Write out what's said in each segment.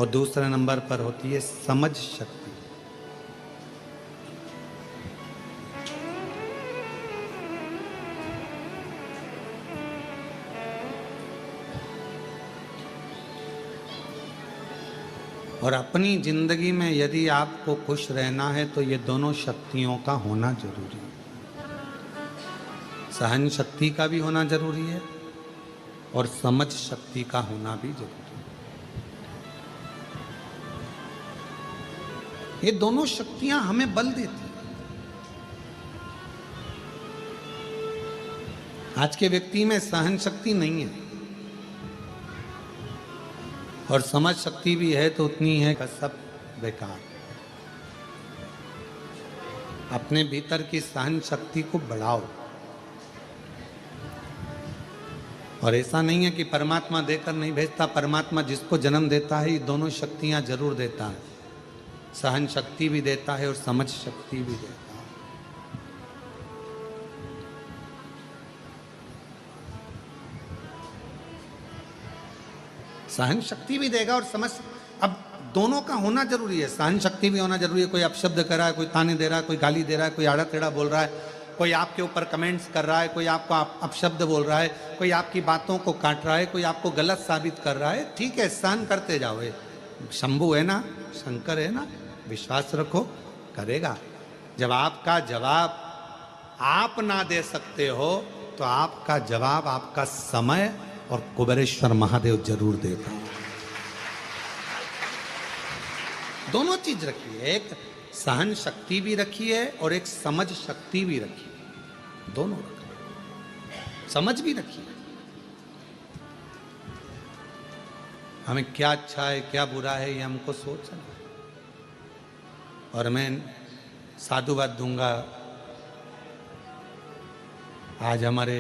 और दूसरे नंबर पर होती है समझ शक्ति। और अपनी जिंदगी में यदि आपको खुश रहना है तो ये दोनों शक्तियों का होना जरूरी है। सहन शक्ति का भी होना जरूरी है और समझ शक्ति का होना भी जरूरी है। ये दोनों शक्तियां हमें बल देती हैं। आज के व्यक्ति में सहन शक्ति नहीं है और समझ शक्ति भी है तो उतनी है कि सब बेकार। अपने भीतर की सहन शक्ति को बढ़ाओ। और ऐसा नहीं है कि परमात्मा देकर नहीं भेजता, परमात्मा जिसको जन्म देता है ये दोनों शक्तियां जरूर देता है। सहन शक्ति भी देता है और समझ शक्ति भी देता है। सहन शक्ति भी देगा और समझ, अब दोनों का होना जरूरी है। सहन शक्ति भी होना जरूरी है। कोई अपशब्द कर रहा है, कोई ताने दे रहा है, कोई गाली दे रहा है, कोई आड़ा टेढ़ा बोल रहा है, कोई आपके ऊपर कमेंट्स कर रहा है, कोई आपको अपशब्द बोल रहा है, कोई आपकी बातों को काट रहा है, कोई आपको गलत साबित कर रहा है। ठीक है, सहन करते जाओ। शंभू है ना, शंकर है ना, विश्वास रखो, करेगा। जब आपका जवाब आप ना दे सकते हो तो आपका जवाब आपका समय और कुबेरेश्वर महादेव जरूर देगा। दोनों चीज रखी है, एक सहन शक्ति भी रखी है और एक समझ शक्ति भी रखी है। दोनों रखी, समझ भी रखी है। हमें क्या अच्छा है क्या बुरा है ये हमको सोचना है। और मैं साधुवाद दूंगा। आज हमारे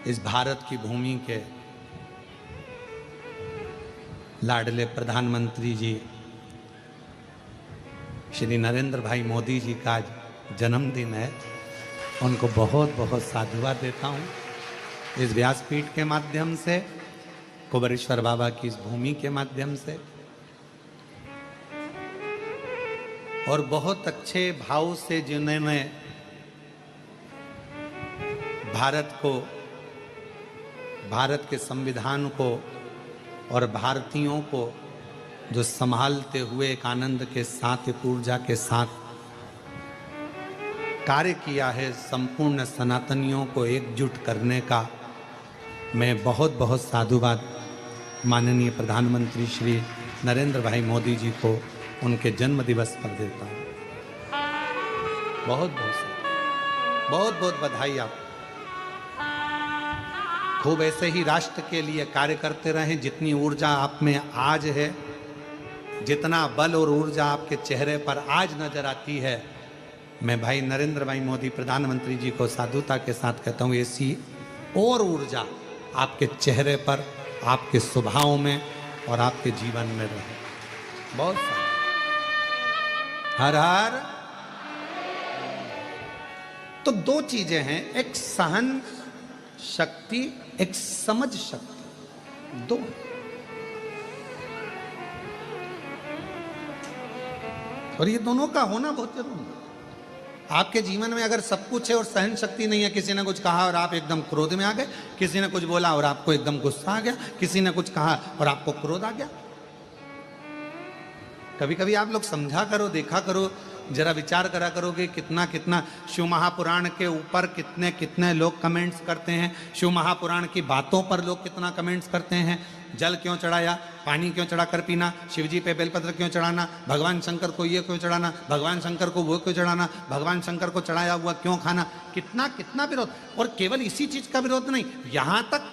इस भारत की भूमि के लाडले प्रधानमंत्री जी श्री नरेंद्र भाई मोदी जी का आज जन्मदिन है। उनको बहुत बहुत साधुवाद देता हूँ इस व्यासपीठ के माध्यम से, कुबेरेश्वर बाबा की इस भूमि के माध्यम से। और बहुत अच्छे भाव से जिन्होंने भारत को, भारत के संविधान को और भारतीयों को जो संभालते हुए एक आनंद के साथ, एक ऊर्जा के साथ कार्य किया है, संपूर्ण सनातनियों को एकजुट करने का, मैं बहुत बहुत साधुवाद माननीय प्रधानमंत्री श्री नरेंद्र भाई मोदी जी को उनके जन्म दिवस पर देता हूँ। बहुत बहुत बहुत बधाई। आप खूब ऐसे ही राष्ट्र के लिए कार्य करते रहें। जितनी ऊर्जा आप में आज है, जितना बल और ऊर्जा आपके चेहरे पर आज नजर आती है, मैं भाई नरेंद्र भाई मोदी प्रधानमंत्री जी को साधुता के साथ कहता हूँ, ऐसी और ऊर्जा आपके चेहरे पर, आपके स्वभाव में और आपके जीवन में रहे। बहुत हर हर। तो दो चीजें हैं, एक सहन शक्ति, एक समझ शक्ति, दो। और ये दोनों का होना बहुत जरूरी है। आपके जीवन में अगर सब कुछ है और सहन शक्ति नहीं है, किसी ने कुछ कहा और आप एकदम क्रोध में आ गए, किसी ने कुछ बोला और आपको एकदम गुस्सा आ गया, किसी ने कुछ कहा और आपको क्रोध आ गया। कभी कभी आप लोग समझा करो, देखा करो, जरा विचार करा करोगे कितना कितना शिव महापुराण के ऊपर कितने कितने लोग कमेंट्स करते हैं। शिव महापुराण की बातों पर लोग कितना कमेंट्स करते हैं। जल क्यों चढ़ाया, पानी क्यों चढ़ाकर पीना, शिवजी पे बेलपत्र क्यों चढ़ाना, भगवान शंकर को ये क्यों चढ़ाना, भगवान शंकर को वो क्यों चढ़ाना, भगवान शंकर को चढ़ाया हुआ क्यों खाना, कितना कितना विरोध। और केवल इसी चीज का विरोध नहीं, यहाँ तक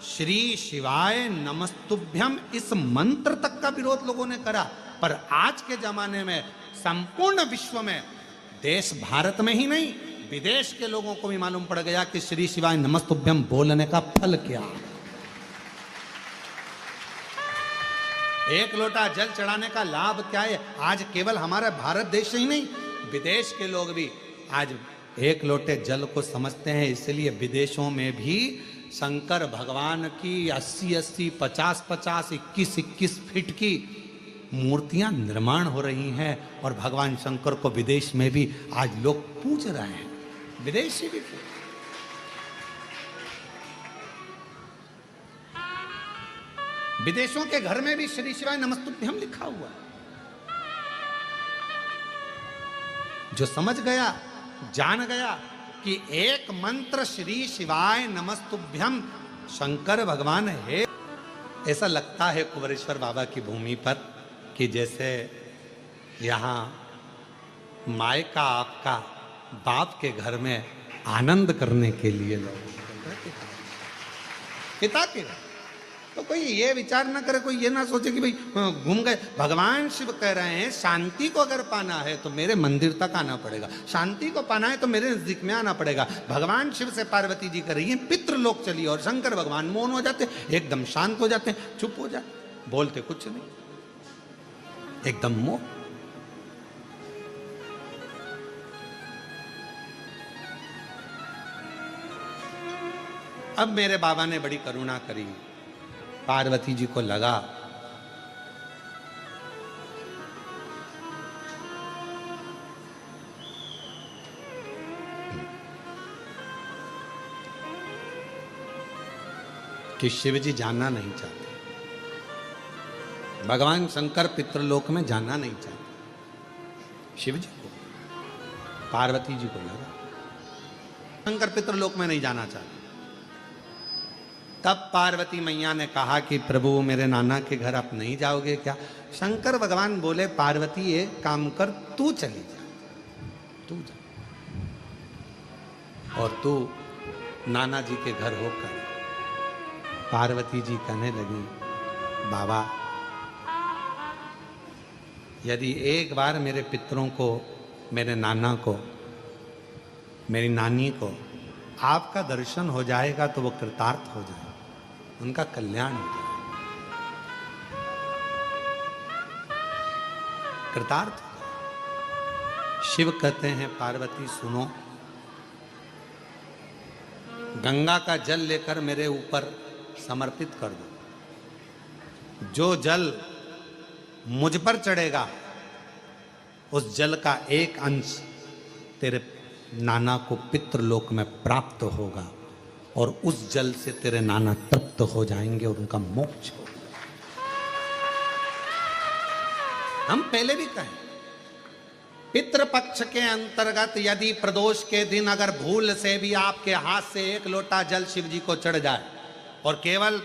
श्री शिवाय नमस्तुभ्यम इस मंत्र तक का विरोध लोगों ने करा। पर आज के जमाने में संपूर्ण विश्व में, देश भारत में ही नहीं विदेश के लोगों को भी मालूम पड़ गया कि श्री शिवाय नमस्तुभ्यम बोलने का फल क्या। एक लोटा जल चढ़ाने का लाभ क्या है। आज केवल हमारा भारत देश ही नहीं, विदेश के लोग भी आज एक लोटे जल को समझते हैं। इसलिए विदेशों में भी शंकर भगवान की 80-80, 50-50, 21-21 फीट की मूर्तियां निर्माण हो रही हैं और भगवान शंकर को विदेश में भी आज लोग पूज रहे हैं, विदेशी भी पूज। विदेशों के घर में भी श्री शिवाय नमस्तुभ्यम लिखा हुआ है। जो समझ गया, जान गया कि एक मंत्र श्री शिवाय नमस्तुभ्यम शंकर भगवान है। ऐसा लगता है कुंवरेश्वर बाबा की भूमि पर कि जैसे यहाँ मायका आपका बाप के घर में आनंद करने के लिए लोग पिता के। तो कोई ये विचार ना करे, कोई ये ना सोचे कि भाई घूम गए। भगवान शिव कह रहे हैं शांति को अगर पाना है तो मेरे मंदिर तक आना पड़ेगा, शांति को पाना है तो मेरे नजदीक में आना पड़ेगा। भगवान शिव से पार्वती जी कर रही हैं पितृलोक चली और शंकर भगवान मौन हो जाते, एकदम शांत हो जाते, चुप हो जाते, बोलते कुछ नहीं, एकदम मौन। अब मेरे बाबा ने बड़ी करुणा करी, पार्वती जी को लगा कि शिव जी जाना नहीं चाहते, भगवान शंकर पितृलोक में जाना नहीं चाहते। शिव जी को, पार्वती जी को लगा शंकर पितृलोक में नहीं जाना चाहते। तब पार्वती मैया ने कहा कि प्रभु मेरे नाना के घर आप नहीं जाओगे क्या? शंकर भगवान बोले पार्वती एक काम कर, तू चली जा, तू जा और तू नाना जी के घर होकर। पार्वती जी कहने लगी बाबा यदि एक बार मेरे पितरों को, मेरे नाना को, मेरी नानी को आपका दर्शन हो जाएगा तो वो कृतार्थ हो जाए, उनका कल्याण हो जाए, कृतार्थ हो जाए। शिव कहते हैं पार्वती सुनो, गंगा का जल लेकर मेरे ऊपर समर्पित कर दो। जो जल मुझ पर चढ़ेगा उस जल का एक अंश तेरे नाना को पितृलोक में प्राप्त होगा और उस जल से तेरे नाना तृप्त हो जाएंगे और उनका मोक्ष होगा। हम पहले भी कहें पितृपक्ष के अंतर्गत यदि प्रदोष के दिन अगर भूल से भी आपके हाथ से एक लोटा जल शिव जी को चढ़ जाए और केवल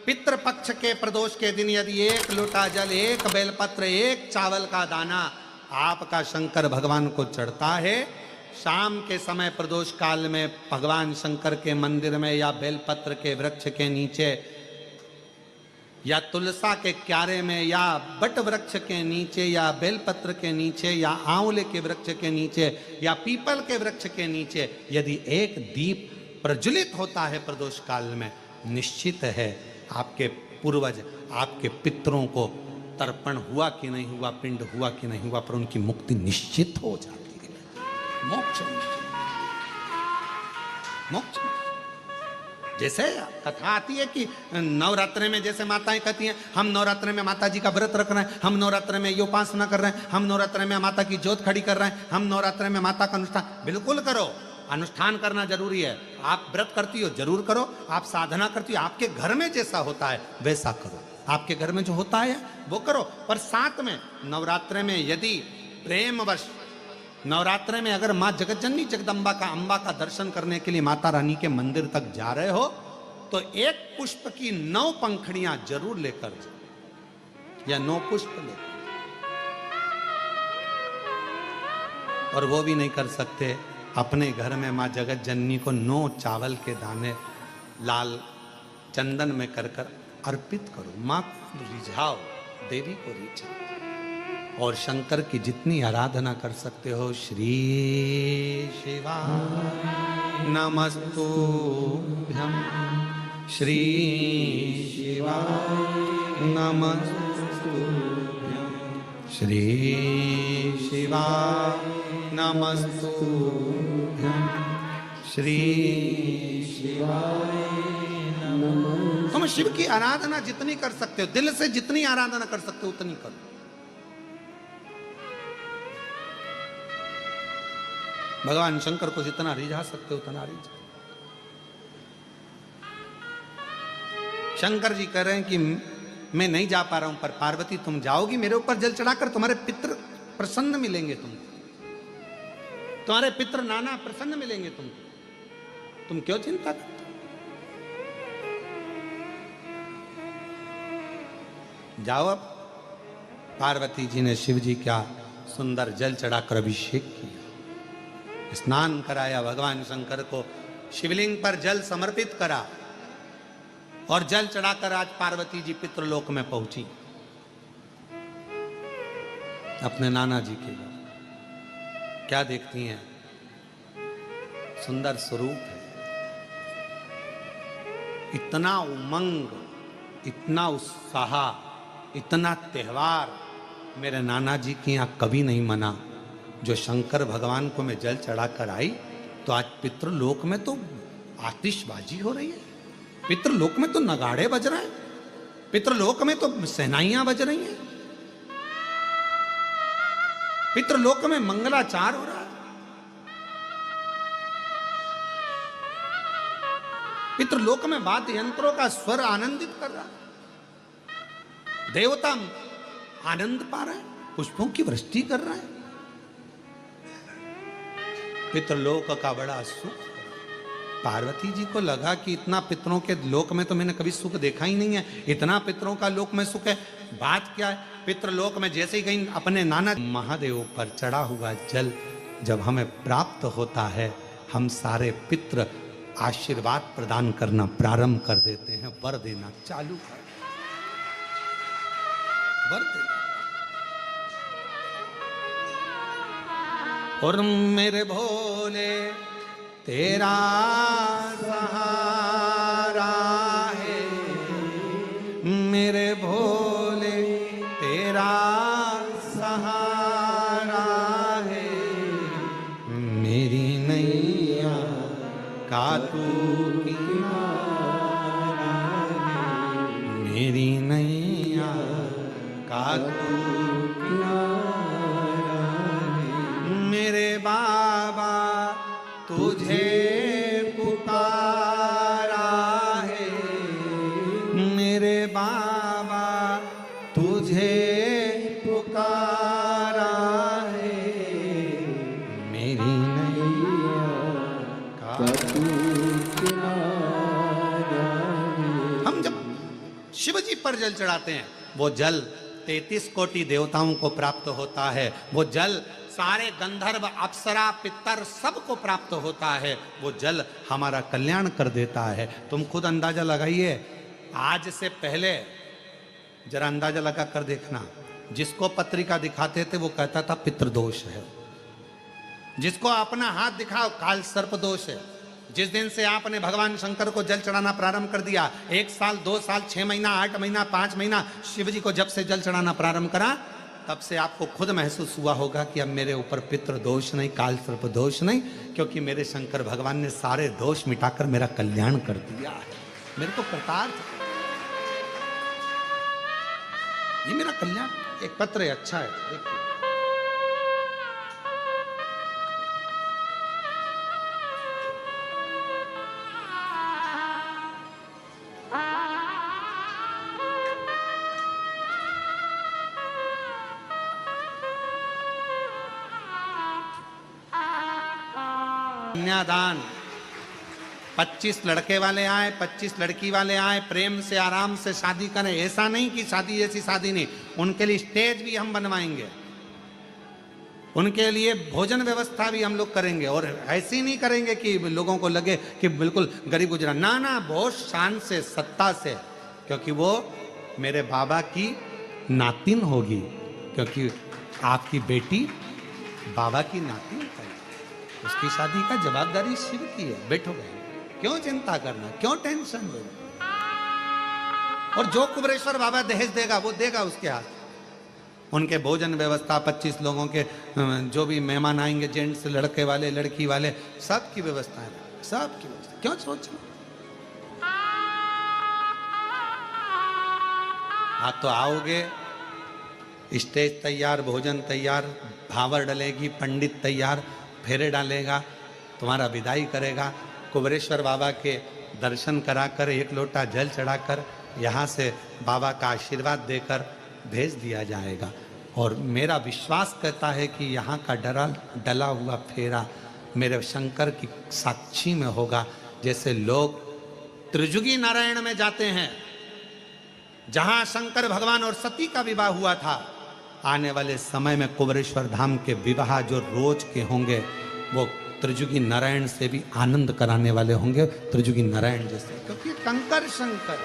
पितृपक्ष के प्रदोष के दिन यदि एक लोटा जल, एक बेलपत्र, एक चावल का दाना आपका शंकर भगवान को चढ़ता है, शाम के समय प्रदोष काल में भगवान शंकर के मंदिर में या बेलपत्र के वृक्ष के नीचे या तुलसा के क्यारे में या बट वृक्ष के नीचे या बेलपत्र के नीचे या आंवले के वृक्ष के नीचे या पीपल के वृक्ष के नीचे यदि एक दीप प्रज्वलित होता है प्रदोष काल में, निश्चित है आपके पूर्वज, आपके पितरों को तर्पण हुआ कि नहीं हुआ, पिंड हुआ कि नहीं हुआ, पर उनकी मुक्ति निश्चित हो जाती है, मोक्ष। मोक्ष जैसे कथा आती है कि नवरात्रि में जैसे माताएं कहती हैं हम नवरात्रि में माता जी का व्रत रख रहे हैं, हम नवरात्रि में ये उपासना कर रहे हैं, हम नवरात्रि में माता की ज्योत खड़ी कर रहे हैं, हम नवरात्रि में माता का अनुष्ठान। बिल्कुल करो, अनुष्ठान करना जरूरी है। आप व्रत करती हो जरूर करो, आप साधना करती हो, आपके घर में जैसा होता है वैसा करो, आपके घर में जो होता है वो करो। पर साथ में नवरात्रि में यदि प्रेमवश नवरात्रि में अगर माँ जगतजननी जगदम्बा का, अम्बा का दर्शन करने के लिए माता रानी के मंदिर तक जा रहे हो तो एक पुष्प की 9 पंखड़ियां जरूर लेकर जाओ या 9 पुष्प लेकर। और वो भी नहीं कर सकते, अपने घर में माँ जगत जननी को 9 चावल के दाने लाल चंदन में कर कर अर्पित करो। माँ को रिझाओ, देवी को रिझाओ और शंकर की जितनी आराधना कर सकते हो। श्री शिवाय नमस्तुभ्यं, श्री शिवाय नमस्तुभ्यं, श्री शिवाय नमस्तु श्री शिवाय नमः। तुम शिव की आराधना जितनी कर सकते हो, दिल से जितनी आराधना कर सकते हो उतनी करो। भगवान शंकर को जितना रिझा सकते हो उतना रिझा। शंकर जी कह रहे हैं कि मैं नहीं जा पा रहा हूं, पर पार्वती तुम जाओगी मेरे ऊपर जल चढ़ाकर, तुम्हारे पितृ प्रसन्न मिलेंगे, तुम्हारे पितृ नाना प्रसन्न मिलेंगे तुम क्यों चिंता करते? जाओ। अब पार्वती जी ने शिव जी क्या सुंदर जल चढ़ाकर अभिषेक किया, स्नान कराया, भगवान शंकर को शिवलिंग पर जल समर्पित करा और जल चढ़ाकर आज पार्वती जी पितृलोक में पहुंची अपने नाना जी के घर। क्या देखती हैं? सुंदर स्वरूप है, इतना उमंग, इतना उत्साह, इतना त्योहार मेरे नाना जी के यहाँ कभी नहीं मना। जो शंकर भगवान को मैं जल चढ़ाकर आई तो आज पितृलोक में तो आतिशबाजी हो रही है, पितृलोक में तो नगाड़े बज रहे हैं, पितृलोक में तो सहनाइयां बज रही हैं, पितृलोक में मंगलाचार हो रहा है, पितृलोक में वाद्य यंत्रों का स्वर आनंदित कर रहा है, देवता आनंद पा रहे हैं, पुष्पों की वृष्टि कर रहे हैं। पितृलोक का बड़ा सुख। पार्वती जी को लगा कि इतना पितरों के लोक में तो मैंने कभी सुख देखा ही नहीं है, इतना पितरों का लोक में सुख है। बात क्या है? पितृलोक में जैसे ही गई अपने नाना महादेव पर चढ़ा हुआ जल जब हमें प्राप्त होता है, हम सारे पितृ आशीर्वाद प्रदान करना प्रारंभ कर देते हैं, वर देना चालू कर, वर देना। और मेरे भोले तेरा सहारा है, मेरे भोले तेरा सहारा है, मेरी नैया का तू किनारा है, मेरी नैया का तू किनारा है, मेरे बाबा तुझे पुकारा है, मेरे बाबा तुझे पुकारा है, मेरी नैया का तू किनारा है। हम जब शिव जी पर जल चढ़ाते हैं, वो जल 33 कोटि देवताओं को प्राप्त होता है, वो जल सारे गंधर्व अप्सरा पितर सबको प्राप्त होता है, वो जल हमारा कल्याण कर देता है। तुम खुद अंदाजा लगाइए, आज से पहले जरा अंदाजा लगा कर देखना, जिसको पत्रिका दिखाते थे वो कहता था पितृदोष है, जिसको अपना हाथ दिखाओ काल सर्प दोष है। जिस दिन से आपने भगवान शंकर को जल चढ़ाना प्रारंभ कर दिया, 1 साल 2 साल 6 महीना 8 महीना 5 महीना शिव जी को जब से जल चढ़ाना प्रारंभ करा, तब से आपको खुद महसूस हुआ होगा कि अब मेरे ऊपर पितृ दोष नहीं, काल सर्प दोष नहीं, क्योंकि मेरे शंकर भगवान ने सारे दोष मिटाकर मेरा कल्याण कर दिया है। मेरे को कृतार्थ, ये मेरा कल्याण। एक पत्र है, अच्छा है, देखिए। कन्यादान, 25 लड़के वाले आए, 25 लड़की वाले आए, प्रेम से आराम से शादी करें। ऐसा नहीं कि शादी जैसी शादी नहीं, उनके लिए स्टेज भी हम बनवाएंगे, उनके लिए भोजन व्यवस्था भी हम लोग करेंगे। और ऐसे नहीं करेंगे कि लोगों को लगे कि बिल्कुल गरीब गुजरा, ना ना, बहुत शान से, सत्ता से, क्योंकि वो मेरे बाबा की नातिन होगी, क्योंकि आपकी बेटी बाबा की नातिन है, उसकी शादी का जवाबदारी शिव की है। बैठो भाई, क्यों चिंता करना, क्यों टेंशन लेना। और जो कुबरेश्वर बाबा दहेज देगा वो देगा उसके हाथ, उनके भोजन व्यवस्था, 25 लोगों के जो भी मेहमान आएंगे, जेंट्स, लड़के वाले, लड़की वाले, सबकी व्यवस्था है, सबकी व्यवस्था। क्यों सोच रहे? आप तो आओगे, स्टेज तैयार, भोजन तैयार, भावर डलेगी, पंडित तैयार, फेरे डालेगा, तुम्हारा विदाई करेगा, कुबेरेश्वर बाबा के दर्शन कराकर, एक लोटा जल चढ़ाकर, यहाँ से बाबा का आशीर्वाद देकर भेज दिया जाएगा। और मेरा विश्वास कहता है कि यहाँ का डला हुआ फेरा मेरे शंकर की साक्षी में होगा। जैसे लोग त्रिजुगी नारायण में जाते हैं, जहां शंकर भगवान और सती का विवाह हुआ था, आने वाले समय में कुबेरेश्वर धाम के विवाह जो रोज के होंगे, वो त्रिजुगी नारायण से भी आनंद कराने वाले होंगे, त्रिजुगी नारायण जैसे। क्योंकि कंकर शंकर,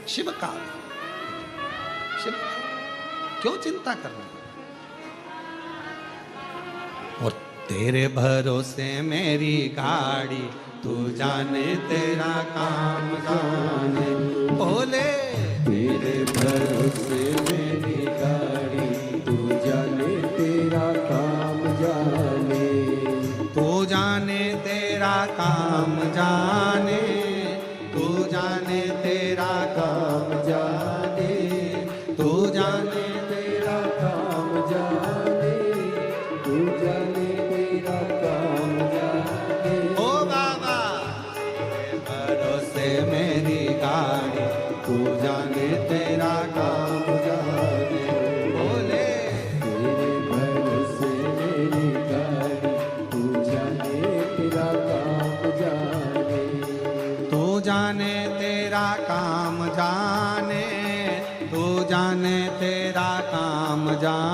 शिव का, शिव, क्यों चिंता करना? और तेरे भरोसे मेरी गाड़ी, तू जाने तेरा काम जाने, बोले तेरे भरोसे मेरी गाड़ी, तू जाने तेरा काम जाने, तू जाने तेरा काम जाने, तू जाने तेरा काम जाने, तू जाने तेरा काम जाने, तू जाने तेरा काम जाने। ओ बाबा, तेरे भरोसे मेरी गाड़ी, तू जाने तेरा काम जाने, बोले तेरे भरोसे मेरी गाड़ी, तू जाने तेरा काम जाने, तू जाने तेरा काम जाने, तू जाने तेरा काम जाने।